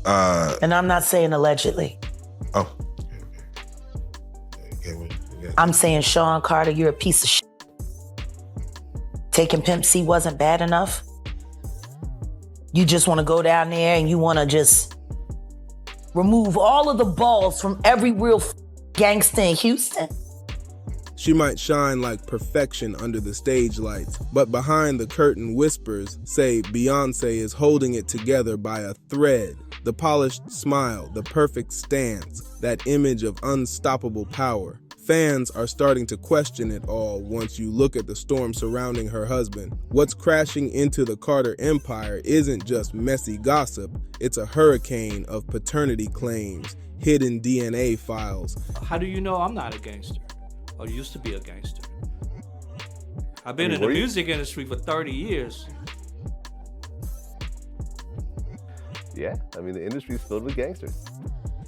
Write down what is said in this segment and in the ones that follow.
And I'm not saying allegedly. Oh. I'm saying, Sean Carter, you're a piece of shit. Taking Pimp C wasn't bad enough. You just want to go down there and you want to just remove all of the balls from every real gangster in Houston. She might shine like perfection under the stage lights, but behind the curtain whispers say Beyoncé is holding it together by a thread. The polished smile, the perfect stance, that image of unstoppable power. Fans are starting to question it all once you look at the storm surrounding her husband. What's crashing into the Carter empire isn't just messy gossip, it's a hurricane of paternity claims, hidden DNA files. How do you know I'm not a gangster? Or used to be a gangster? I've been in the music industry for 30 years. Yeah, I mean, the industry's filled with gangsters.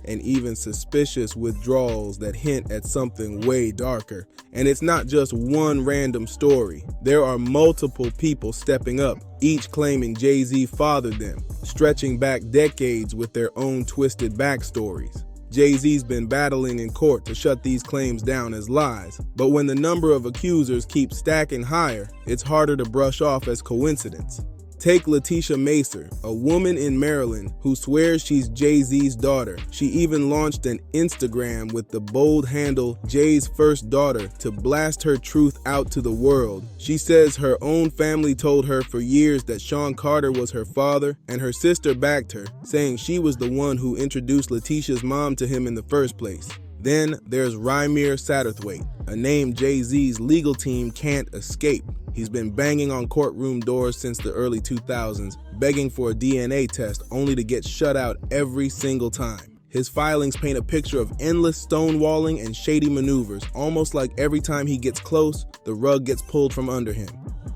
And even suspicious withdrawals that hint at something way darker. And it's not just one random story. There are multiple people stepping up, each claiming Jay-Z fathered them, stretching back decades with their own twisted backstories. Jay-Z's been battling in court to shut these claims down as lies, but when the number of accusers keeps stacking higher, it's harder to brush off as coincidence. Take Letitia Macer, a woman in Maryland who swears she's Jay-Z's daughter. She even launched an Instagram with the bold handle Jay's first daughter to blast her truth out to the world. She says her own family told her for years that Sean Carter was her father, and her sister backed her, saying she was the one who introduced Letitia's mom to him in the first place. Then there's Rymir Satterthwaite, a name Jay-Z's legal team can't escape. He's been banging on courtroom doors since the early 2000s, begging for a DNA test only to get shut out every single time. His filings paint a picture of endless stonewalling and shady maneuvers, almost like every time he gets close, the rug gets pulled from under him.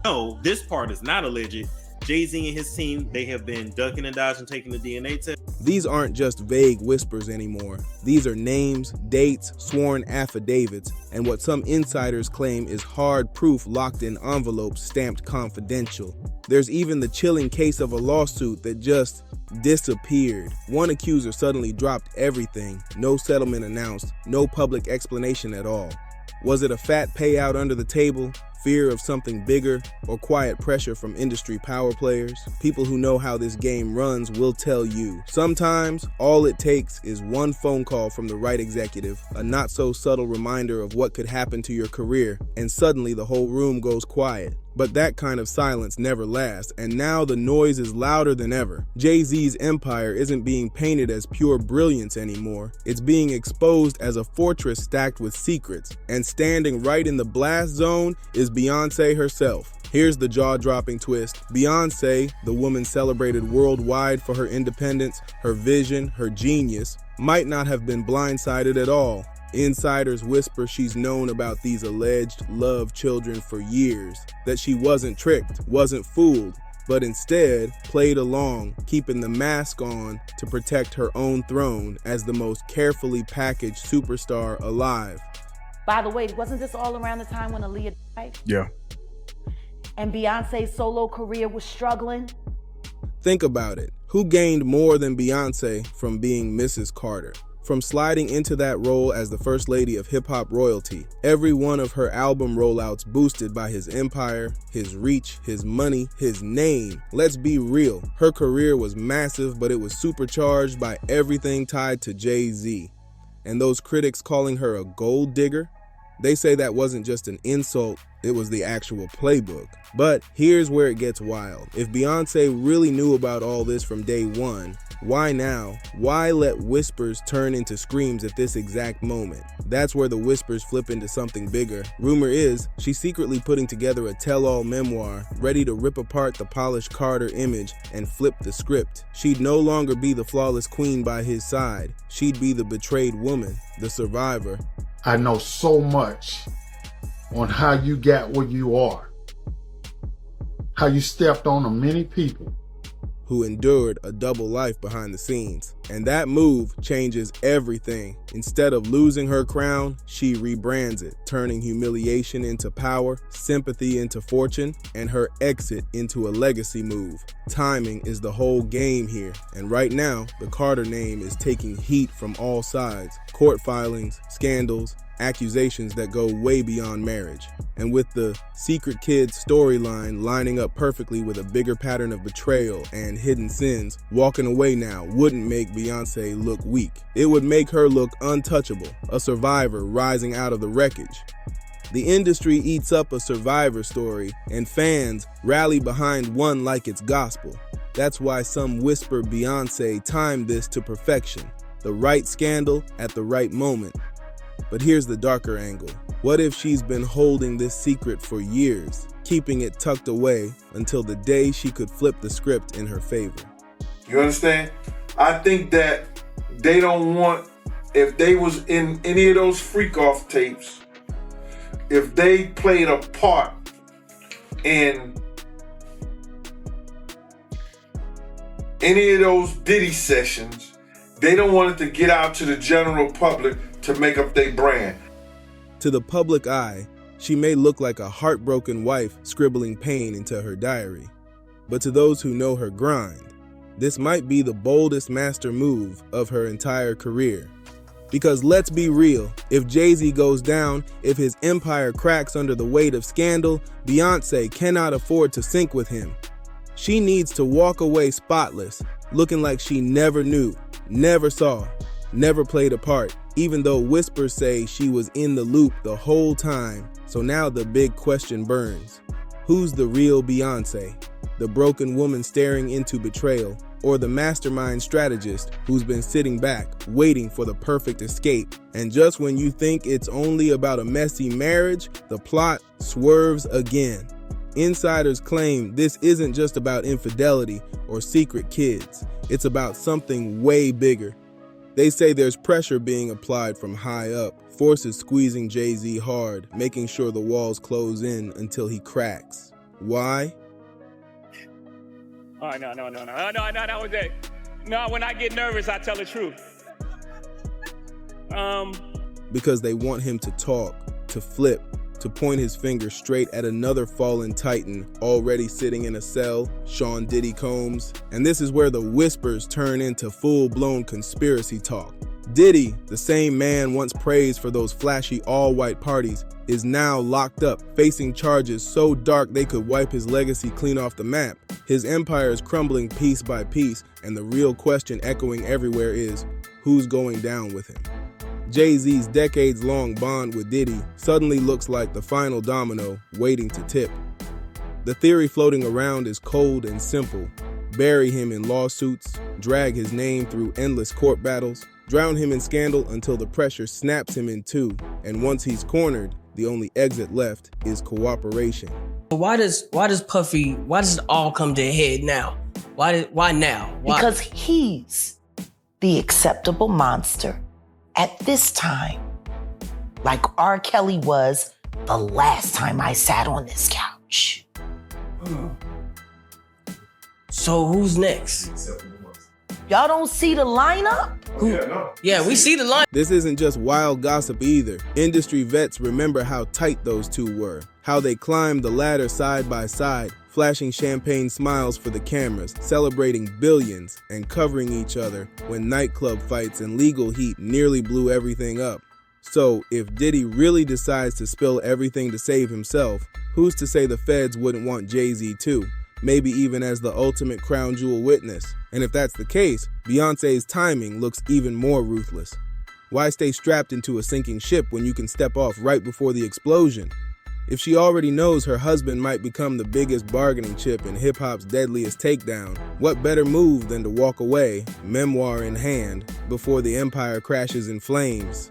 No, this part is not alleged. Jay-Z and his team, they have been ducking and dodging taking the DNA test. These aren't just vague whispers anymore. These are names, dates, sworn affidavits, and what some insiders claim is hard proof locked in envelopes stamped confidential. There's even the chilling case of a lawsuit that just disappeared. One accuser suddenly dropped everything, no settlement announced, no public explanation at all. Was it a fat payout under the table? Fear of something bigger, or quiet pressure from industry power players? People who know how this game runs will tell you. Sometimes, all it takes is one phone call from the right executive, a not-so-subtle reminder of what could happen to your career, and suddenly the whole room goes quiet. But that kind of silence never lasts, and now the noise is louder than ever. Jay-Z's empire isn't being painted as pure brilliance anymore. It's being exposed as a fortress stacked with secrets, and standing right in the blast zone is Beyoncé herself. Here's the jaw-dropping twist. Beyoncé, the woman celebrated worldwide for her independence, her vision, her genius, might not have been blindsided at all. Insiders whisper she's known about these alleged love children for years, that she wasn't tricked, wasn't fooled, but instead played along, keeping the mask on to protect her own throne as the most carefully packaged superstar alive. By the way, wasn't this all around the time when Aaliyah died? Yeah. And Beyonce's solo career was struggling? Think about it. Who gained more than Beyoncé from being Mrs. Carter? From sliding into that role as the first lady of hip-hop royalty, every one of her album rollouts boosted by his empire, his reach, his money, his name. Let's be real, her career was massive, but it was supercharged by everything tied to Jay-Z. And those critics calling her a gold digger? They say that wasn't just an insult, it was the actual playbook. But here's where it gets wild. If Beyoncé really knew about all this from day one, why now? Why let whispers turn into screams at this exact moment? That's where the whispers flip into something bigger. Rumor is, she's secretly putting together a tell-all memoir, ready to rip apart the polished Carter image and flip the script. She'd no longer be the flawless queen by his side. She'd be the betrayed woman, the survivor. I know so much on how you got where you are, how you stepped on many people. who endured a double life behind the scenes. And that move changes everything. Instead of losing her crown, she rebrands it, turning humiliation into power, sympathy into fortune, and her exit into a legacy move. Timing is the whole game here, and right now, the Carter name is taking heat from all sides. Court filings, scandals, accusations that go way beyond marriage. And with the Secret Kids storyline lining up perfectly with a bigger pattern of betrayal and hidden sins, walking away now wouldn't make Beyoncé look weak. It would make her look untouchable, a survivor rising out of the wreckage. The industry eats up a survivor story, and fans rally behind one like it's gospel. That's why some whisper Beyoncé timed this to perfection. The right scandal at the right moment. But here's the darker angle. What if she's been holding this secret for years, keeping it tucked away until the day she could flip the script in her favor? You understand? I think that they don't want, if they was in any of those freak-off tapes, if they played a part in any of those Diddy sessions, they don't want it to get out to the general public to make up their brand. To the public eye, she may look like a heartbroken wife scribbling pain into her diary. But to those who know her grind, this might be the boldest master move of her entire career. Because let's be real, if Jay-Z goes down, if his empire cracks under the weight of scandal, Beyoncé cannot afford to sink with him. She needs to walk away spotless, looking like she never knew, never saw, never played a part, even though whispers say she was in the loop the whole time. So now the big question burns. Who's the real Beyoncé? The broken woman staring into betrayal, or the mastermind strategist who's been sitting back, waiting for the perfect escape? And just when you think it's only about a messy marriage, the plot swerves again. Insiders claim this isn't just about infidelity or secret kids. It's about something way bigger. They say there's pressure being applied from high up, forces squeezing Jay-Z hard, making sure the walls close in until he cracks. Why? Oh, no, when I get nervous, I tell the truth. Because they want him to talk, to flip, to point his finger straight at another fallen titan already sitting in a cell, Sean Diddy Combs. And this is where the whispers turn into full-blown conspiracy talk. Diddy, the same man once praised for those flashy all-white parties, is now locked up, facing charges so dark they could wipe his legacy clean off the map. His empire is crumbling piece by piece, and the real question echoing everywhere is, who's going down with him? Jay-Z's decades-long bond with Diddy suddenly looks like the final domino waiting to tip. The theory floating around is cold and simple. Bury him in lawsuits, drag his name through endless court battles, drown him in scandal until the pressure snaps him in two, and once he's cornered, the only exit left is cooperation. Why does it all come to a head now? Why now? Why? Because he's the acceptable monster at this time, like R. Kelly was the last time I sat on this couch. So who's next? Y'all don't see the lineup? Yeah, we see the line. This isn't just wild gossip either. Industry vets remember how tight those two were, how they climbed the ladder side by side, flashing champagne smiles for the cameras, celebrating billions, and covering each other when nightclub fights and legal heat nearly blew everything up. So, if Diddy really decides to spill everything to save himself, who's to say the feds wouldn't want Jay-Z too? Maybe even as the ultimate crown jewel witness. And if that's the case, Beyoncé's timing looks even more ruthless. Why stay strapped into a sinking ship when you can step off right before the explosion? If she already knows her husband might become the biggest bargaining chip in hip-hop's deadliest takedown, what better move than to walk away, memoir in hand, before the empire crashes in flames?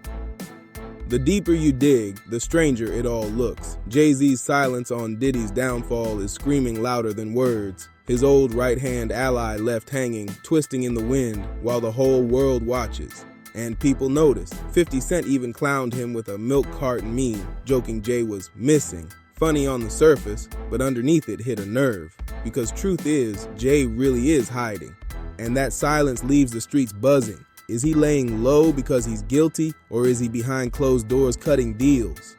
The deeper you dig, the stranger it all looks. Jay-Z's silence on Diddy's downfall is screaming louder than words. His old right-hand ally left hanging, twisting in the wind, while the whole world watches. And people notice. 50 Cent even clowned him with a milk carton meme, joking Jay was missing, Funny on the surface, but underneath it hit a nerve. Because truth is, Jay really is hiding. And that silence leaves the streets buzzing. Is he laying low because he's guilty, or is he behind closed doors cutting deals?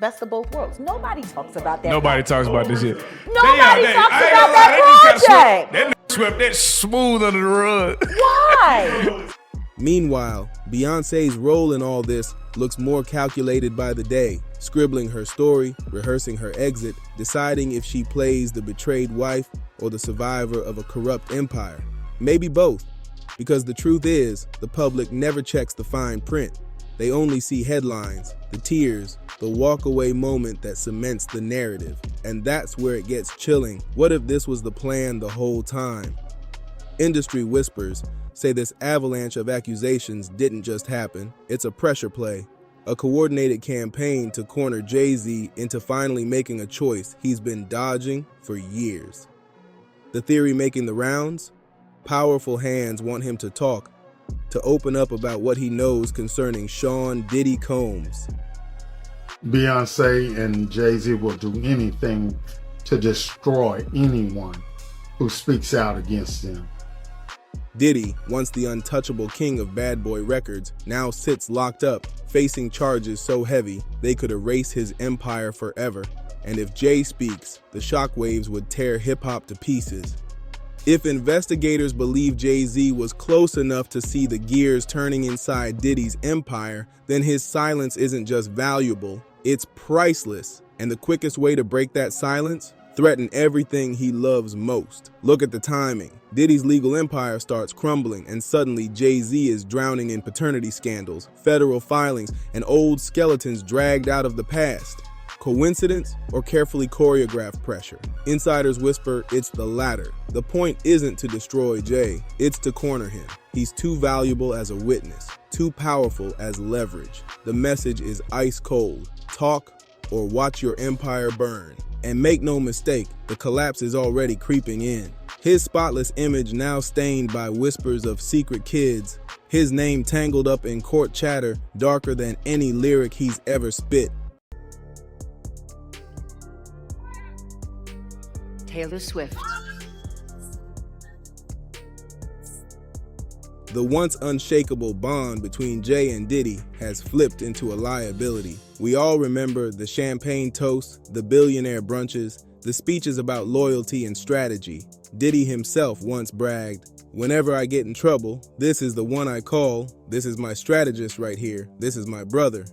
Best of both worlds. Nobody talks about that. Nobody talks about this shit. Nobody talks about that project. That nigga swept that smooth under the rug. Why? Meanwhile, Beyoncé's role in all this looks more calculated by the day, scribbling her story, rehearsing her exit, deciding if she plays the betrayed wife or the survivor of a corrupt empire. Maybe both, because the truth is, the public never checks the fine print. They only see headlines, the tears, the walk-away moment that cements the narrative. And that's where it gets chilling. What if this was the plan the whole time? Industry whispers say this avalanche of accusations didn't just happen. It's a pressure play, a coordinated campaign to corner Jay-Z into finally making a choice he's been dodging for years. The theory making the rounds? Powerful hands want him to talk, to open up about what he knows concerning Sean Diddy Combs. Beyonce and Jay-Z will do anything to destroy anyone who speaks out against them. Diddy, once the untouchable king of Bad Boy Records, now sits locked up, facing charges so heavy they could erase his empire forever. And if Jay speaks, the shockwaves would tear hip-hop to pieces. If investigators believe Jay-Z was close enough to see the gears turning inside Diddy's empire, then his silence isn't just valuable, it's priceless. And the quickest way to break that silence? Threaten everything he loves most. Look at the timing. Diddy's legal empire starts crumbling, and suddenly Jay-Z is drowning in paternity scandals, federal filings, and old skeletons dragged out of the past. Coincidence or carefully choreographed pressure? Insiders whisper it's the latter. The point isn't to destroy Jay, it's to corner him. He's too valuable as a witness, too powerful as leverage. The message is ice cold. Talk or watch your empire burn. And make no mistake, the collapse is already creeping in. His spotless image now stained by whispers of secret kids, his name tangled up in court chatter darker than any lyric he's ever spit. Taylor Swift. The once unshakable bond between Jay and Diddy has flipped into a liability. We all remember the champagne toasts, the billionaire brunches, the speeches about loyalty and strategy. Diddy himself once bragged, "Whenever I get in trouble, this is the one I call. This is my strategist right here. This is my brother."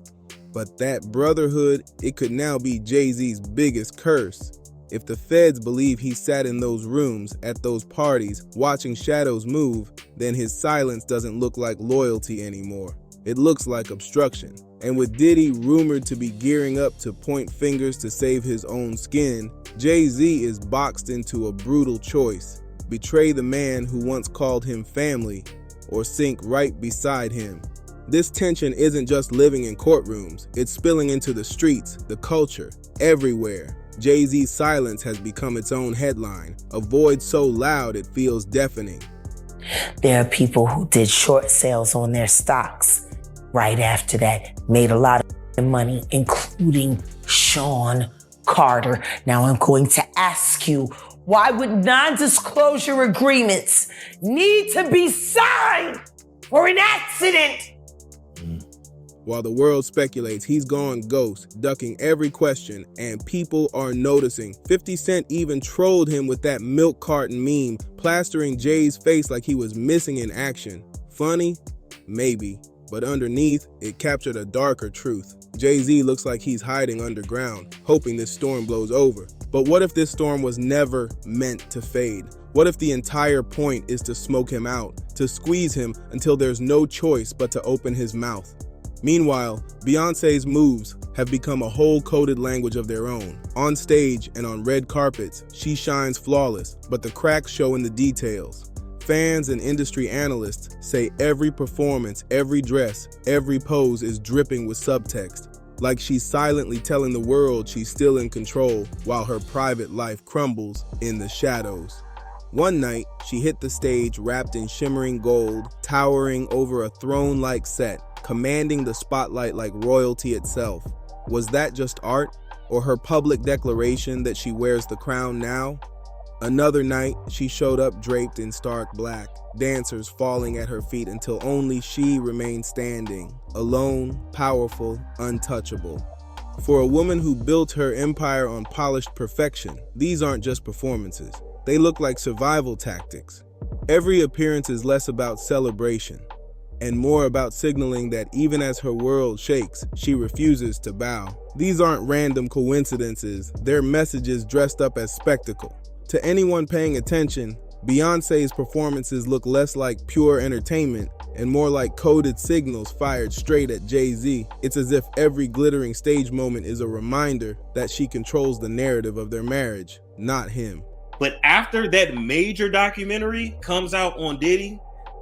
But that brotherhood, it could now be Jay-Z's biggest curse. If the feds believe he sat in those rooms, at those parties, watching shadows move, then his silence doesn't look like loyalty anymore. It looks like obstruction. And with Diddy rumored to be gearing up to point fingers to save his own skin, Jay-Z is boxed into a brutal choice. Betray the man who once called him family, or sink right beside him. This tension isn't just living in courtrooms, it's spilling into the streets, the culture, everywhere. Jay-Z's silence has become its own headline, a void so loud it feels deafening. There are people who did short sales on their stocks right after that, made a lot of money, including Sean Carter. Now I'm going to ask you, why would non-disclosure agreements need to be signed for an accident? While the world speculates he's gone ghost, ducking every question, and people are noticing. 50 Cent even trolled him with that milk carton meme, plastering Jay's face like he was missing in action. Funny? Maybe. But underneath, it captured a darker truth. Jay-Z looks like he's hiding underground, hoping this storm blows over. But what if this storm was never meant to fade? What if the entire point is to smoke him out, to squeeze him until there's no choice but to open his mouth? Meanwhile, Beyoncé's moves have become a whole coded language of their own. On stage and on red carpets, she shines flawless, but the cracks show in the details. Fans and industry analysts say every performance, every dress, every pose is dripping with subtext, like she's silently telling the world she's still in control while her private life crumbles in the shadows. One night, she hit the stage wrapped in shimmering gold, towering over a throne-like set, commanding the spotlight like royalty itself. Was that just art, or her public declaration that she wears the crown now. Another night, she showed up draped in stark black, dancers falling at her feet until only she remained standing, alone, powerful, untouchable. For a woman who built her empire on polished perfection, these aren't just performances. They look like survival tactics. Every appearance is less about celebration and more about signaling that even as her world shakes, she refuses to bow. These aren't random coincidences, they're messages dressed up as spectacle. To anyone paying attention, Beyoncé's performances look less like pure entertainment and more like coded signals fired straight at Jay-Z. It's as if every glittering stage moment is a reminder that she controls the narrative of their marriage, not him. But after that major documentary comes out on Diddy,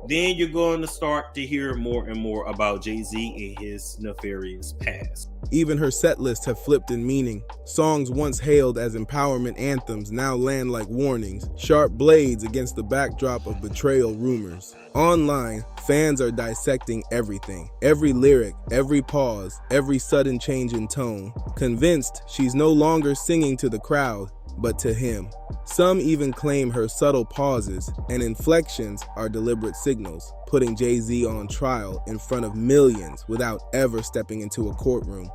then you're going to start to hear more and more about Jay-Z and his nefarious past. Even her set lists have flipped in meaning. Songs once hailed as empowerment anthems now land like warnings, sharp blades against the backdrop of betrayal rumors. Online, fans are dissecting everything, every lyric, every pause, every sudden change in tone, convinced she's no longer singing to the crowd, but to him. Some even claim her subtle pauses and inflections are deliberate signals, putting Jay-Z on trial in front of millions without ever stepping into a courtroom.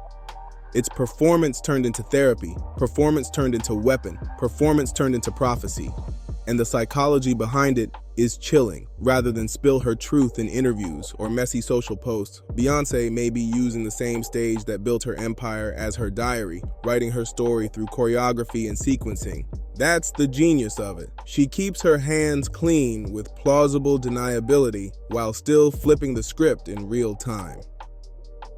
It's performance turned into therapy, performance turned into weapon, performance turned into prophecy. And the psychology behind it is chilling. Rather than spill her truth in interviews or messy social posts, Beyoncé may be using the same stage that built her empire as her diary, writing her story through choreography and sequencing. That's the genius of it. She keeps her hands clean with plausible deniability while still flipping the script in real time.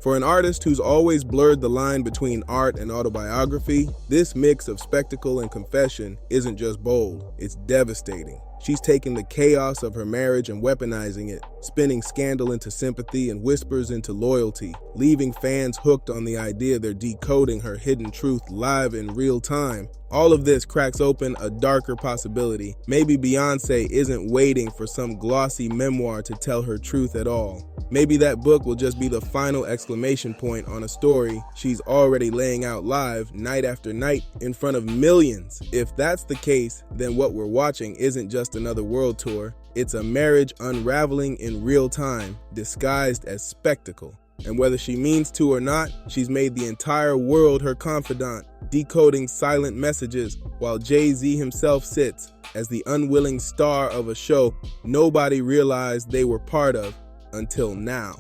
For an artist who's always blurred the line between art and autobiography, this mix of spectacle and confession isn't just bold, it's devastating. She's taken the chaos of her marriage and weaponizing it, spinning scandal into sympathy and whispers into loyalty, leaving fans hooked on the idea they're decoding her hidden truth live in real time. All of this cracks open a darker possibility. Maybe Beyoncé isn't waiting for some glossy memoir to tell her truth at all. Maybe that book will just be the final exclamation point on a story she's already laying out live night after night in front of millions. If that's the case, then what we're watching isn't just another world tour. It's a marriage unraveling in real time, disguised as spectacle. And whether she means to or not, she's made the entire world her confidant, decoding silent messages while Jay-Z himself sits as the unwilling star of a show nobody realized they were part of until now.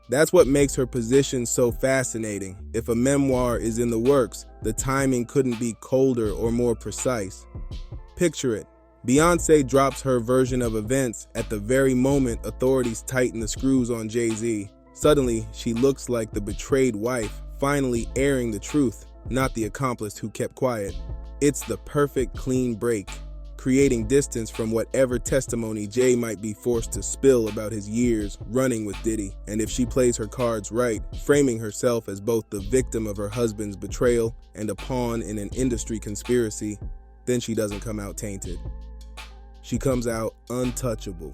That's what makes her position so fascinating. If a memoir is in the works, the timing couldn't be colder or more precise. Picture it. Beyoncé drops her version of events at the very moment authorities tighten the screws on Jay-Z. Suddenly, she looks like the betrayed wife, finally airing the truth, not the accomplice who kept quiet. It's the perfect clean break, creating distance from whatever testimony Jay might be forced to spill about his years running with Diddy. And if she plays her cards right, framing herself as both the victim of her husband's betrayal and a pawn in an industry conspiracy, then she doesn't come out tainted. She comes out untouchable.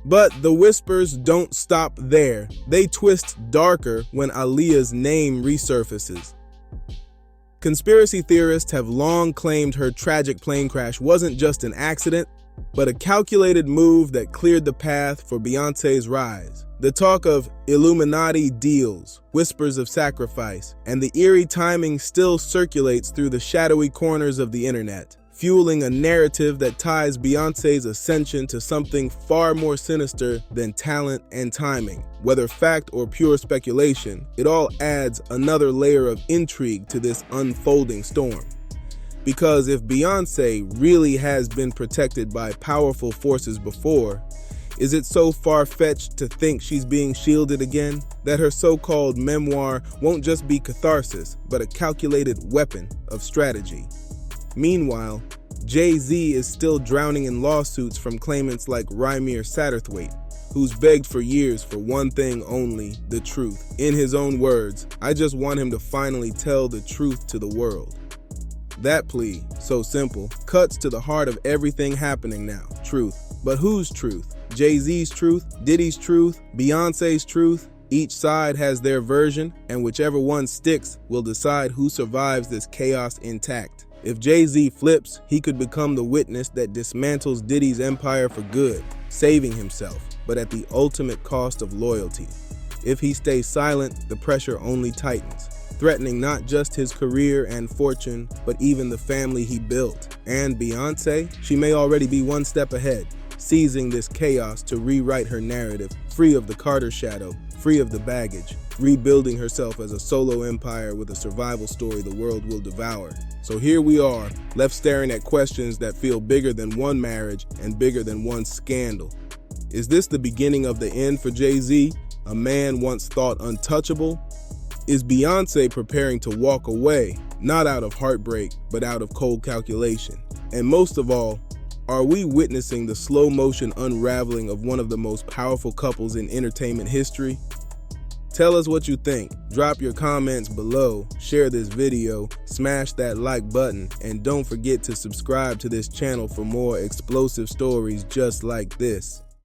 But the whispers don't stop there. They twist darker when Aaliyah's name resurfaces. Conspiracy theorists have long claimed her tragic plane crash wasn't just an accident, but a calculated move that cleared the path for Beyoncé's rise. The talk of Illuminati deals, whispers of sacrifice, and the eerie timing still circulates through the shadowy corners of the internet, fueling a narrative that ties Beyoncé's ascension to something far more sinister than talent and timing. Whether fact or pure speculation, it all adds another layer of intrigue to this unfolding storm. Because if Beyoncé really has been protected by powerful forces before, is it so far-fetched to think she's being shielded again? That her so-called memoir won't just be catharsis, but a calculated weapon of strategy? Meanwhile, Jay-Z is still drowning in lawsuits from claimants like Rymir Satterthwaite, who's begged for years for one thing only, the truth. In his own words, "I just want him to finally tell the truth to the world." That plea, so simple, cuts to the heart of everything happening now, truth. But whose truth? Jay-Z's truth? Diddy's truth? Beyoncé's truth? Each side has their version, and whichever one sticks will decide who survives this chaos intact. If Jay-Z flips, he could become the witness that dismantles Diddy's empire for good, saving himself, but at the ultimate cost of loyalty. If he stays silent, the pressure only tightens, threatening not just his career and fortune, but even the family he built. And Beyoncé, she may already be one step ahead, seizing this chaos to rewrite her narrative, free of the Carter shadow, free of the baggage, rebuilding herself as a solo empire with a survival story the world will devour. So here we are, left staring at questions that feel bigger than one marriage and bigger than one scandal. Is this the beginning of the end for Jay-Z, a man once thought untouchable? Is Beyoncé preparing to walk away, not out of heartbreak, but out of cold calculation? And most of all, are we witnessing the slow motion unraveling of one of the most powerful couples in entertainment history? Tell us what you think. Drop your comments below, share this video, smash that like button, and don't forget to subscribe to this channel for more explosive stories just like this.